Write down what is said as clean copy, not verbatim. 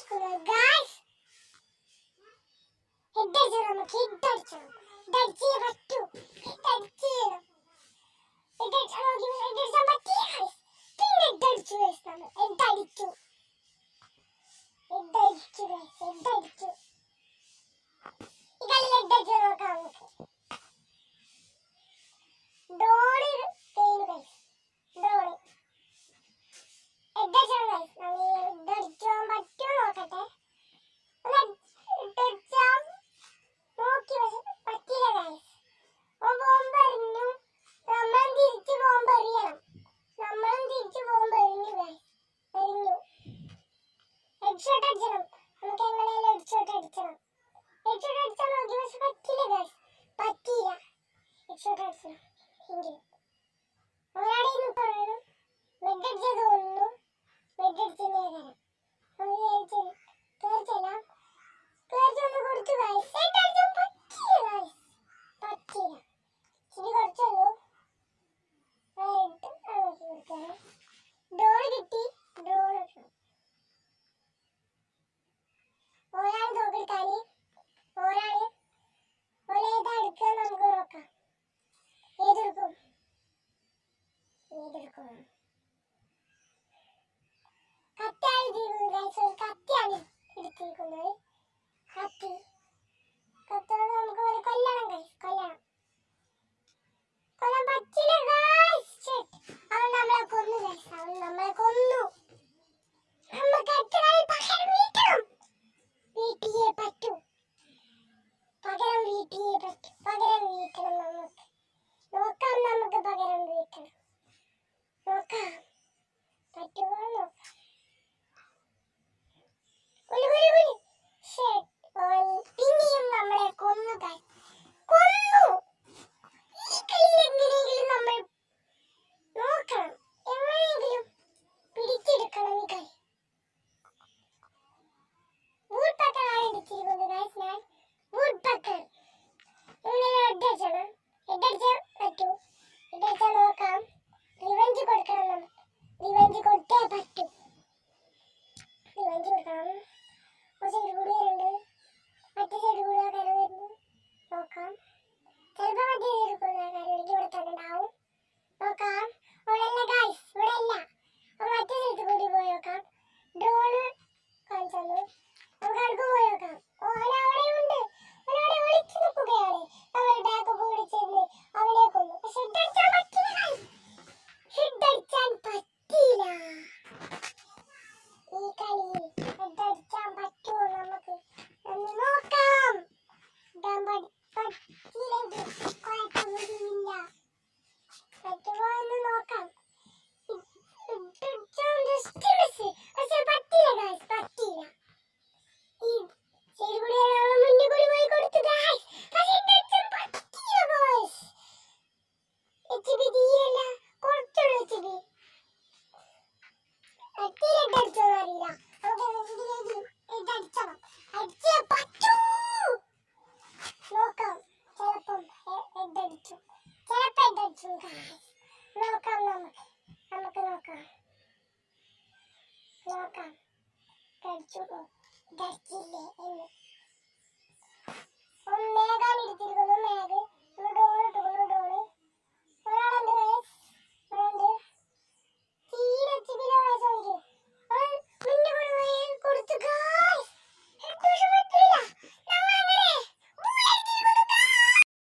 അടിച്ചിരിക്കുന്നത് guys. ഹെഡടിച്ചു, നമുക്ക് ഹെഡടിച്ചു, ഹെഡടിച്ചേ പറ്റൂ, ഹെഡടിച്ചു ഹെഡടിച്ചാൻ പറ്റിയ ഗായ്സ്. പിന്നെ ഹെഡടിച്ചു ഗായ്സ്, നമ്മൾ ഹെഡടിച്ചു ഹെഡടിച്ചു ഗായ്സ്, ഹെഡടിച്ചു. ഈ കളി ഹെഡടിച്ചു നോക്കാം നമുക്ക്. ഡോള് ചെയ്യുന്നു ഗായ്സ്, ഡോള് ഹെഡടിച്ചാണ് ഗായ്സ്. നമ്മൾ ഹെഡടിച്ചാൻ പറ്റുമോ നോക്കട്ടെ. ഹെഡടിച്ചാൻ നോക്കി പക്ഷെ പറ്റില്ല ഗായ്സ്. ബോംബെറിഞ്ഞു, നമ്മളും തിരിച്ച് ബോംബെറിയണം, നമ്മളും തിരിച്ച് ബോംബെറിഞ്ഞു ഗായ്സ്, എറിഞ്ഞു. ഹെഡ്ഷോട്ട് അടിക്കണം, നമുക്ക് എങ്ങനെയാലും ഹെഡ്ഷോട്ട് അടിക്കണം. ഹെഡ്ഷോട്ട് അടിച്ചാൽ നോക്കി പക്ഷെ പറ്റില്ല ഗായ്സ്, പറ്റിയില്ല. ഹെഡ്ഷോട്ട് അടിക്കണം എങ്കിൽ ഒരാളെ പറയണം. മെഡടിച്ചത് തോന്നുന്നു, മെഡടിച്ചതിനെ തരാം. തീർച്ചയായും തീർച്ചയൊന്ന് കൊടുത്തു ഗായ്സ്. ഹെഡടിച്ചാൽ പറ്റില്ല ഗായ്സ്, പറ്റില്ല. ഇനി കുറച്ചുള്ളൂ. ഡോള് കിട്ടി, ഡോള് ഒരാൾ തോക്കെടുത്താല് ഒരാള് ഒരേതാ എടുക്കുക നമുക്ക് നോക്കാം. ഏതെടുക്കും, ഏതെടുക്കും? കത്തിയാണ് എടുത്തിരിക്കുന്നത് ഗൈസ്, ഒരു കത്തിയാണ് എടുത്തിരിക്കുന്നത്. കത്തി, കത്തോട് നമുക്ക് ഒരു കൊല്ലണം ഗൈസ്, കൊല്ലണം. കൊല്ലാൻ പറ്റില്ല ഗൈസ്. അവൻ നമ്മളെ കൊന്നു ഗൈസ്, അവൻ നമ്മളെ കൊന്നു. നമുക്ക് എത്രയായി പകരം വീട്ടണം, വീട്ടിയേ പറ്റൂ, പകരം വീട്ടിയേ പറ്റൂ, പകരം വീട്ടണം നമുക്ക്. നോക്കാം, നമുക്ക് പകരം വീട്ടണം, നോക്കാം പറ്റുമോ നോക്കാം. പിന്നെയും നമ്മളെ കൊന്നു ഗൈസ്, കൊന്നു. ഈ കളിയിൽ എങ്ങനെയെങ്കിലും നമ്മൾ നോക്കണം, എങ്ങനെയെങ്കിലും പിടിച്ചെടുക്കണം ഈ കളി. വുഡ് പക്കറാണ് എടുത്തിരിക്കുന്നത് ഗൈസ്, ഞാൻ വുഡ് പക്കർ. ഇങ്ങനെ ഹെഡടിച്ചണം, ഹെഡടിച്ചാൽ പറ്റൂ, ഹെഡടിച്ചാൽ നോക്കാം. റിവെഞ്ച് കൊടുക്കണം, നമ്മൾ റിവെഞ്ച് കൊടുത്തേ പറ്റൂ, റിവെഞ്ച് കൊടുക്കണം. ഒരു സൈഡ് കൂടി വരുന്നുണ്ട്, മറ്റേ സൈഡ് കൂടി ആൾക്കാർ വരുന്നു, നോക്കാം. ചിലപ്പോൾ മറ്റേ സൈഡ് കൂടി ആൾക്കാർ ഇവിടെ തന്നെ ഉണ്ടാവും, നോക്കാം. ഇവിടെ അല്ല ഗൈസ്, ഇവിടെ അല്ല, മറ്റേ സൈഡ് കൂടി പോയി നോക്കാം. ഡ്രോണ് കാണിച്ചു തന്നു, നമുക്ക് അടുത്ത് പോയി നോക്കാം. ഓനവിടെയുണ്ട്, ഓനവിടെ ഒളിച്ചു നിൽക്കുകയാണ്. നമ്മൾ ബാക്കൊക്കെ വിളിച്ചിരുന്ന് അവനെ കൊന്നു, പക്ഷെ ഹെഡടിച്ചാൻ പറ്റില്ല ഗൈസ്, ഹെഡടിച്ചാൻ പറ്റിയില്ല. ഈ കളിയിൽ ഹെഡടിച്ചാൻ പറ്റുമോ നമുക്ക് ഒന്ന് നോക്കാം. പറ്റിയില്ലെങ്കിൽ കുഴപ്പമൊന്നുമില്ല, പറ്റുമോ എന്ന് നോക്കാം. പക്ഷെ പറ്റില്ല ഗൈസ്, പറ്റിയില്ല. ഈ സൈഡ് കൂടി മുന്നിൽ കൂടി പോയി കൊടുത്തു ഗൈസ്, പക്ഷെ ഹെഡടിച്ചാൻ പറ്റിയില്ല ഗൈസ്. HP തീരല്ല, കുറച്ചുള്ളൂ HP. ഹെഡടിച്ചോന്ന് അറിയില്ല, നമുക്ക് ഹെഡടിച്ചണം, അടിച്ചേ പറ്റൂ. നോക്കാം, ചിലപ്പം ഹെഡടിച്ചു, ചിലപ്പോൾ ഹെഡടിച്ചു ഗൈസ്. നോക്കാം, നമുക്ക് നോക്കാം, നോക്കാം ഹെഡടിച്ചുവോ ഹെഡടിച്ചില്ലേ എന്ന്. മേഘാണ് എടുത്തിരിക്കുന്നു, മേഘ്. ഡോള് ഇട്ടുകൊള്ളു, ഡോള്. ഒരാളുണ്ട് ഗൈസ്, ഒരാളുണ്ട്. തീരെ ചിബിലോ ഗൈസ്, മുന്നിൽ കൂടി പോയി കൊടുത്തു ഗൈസ്.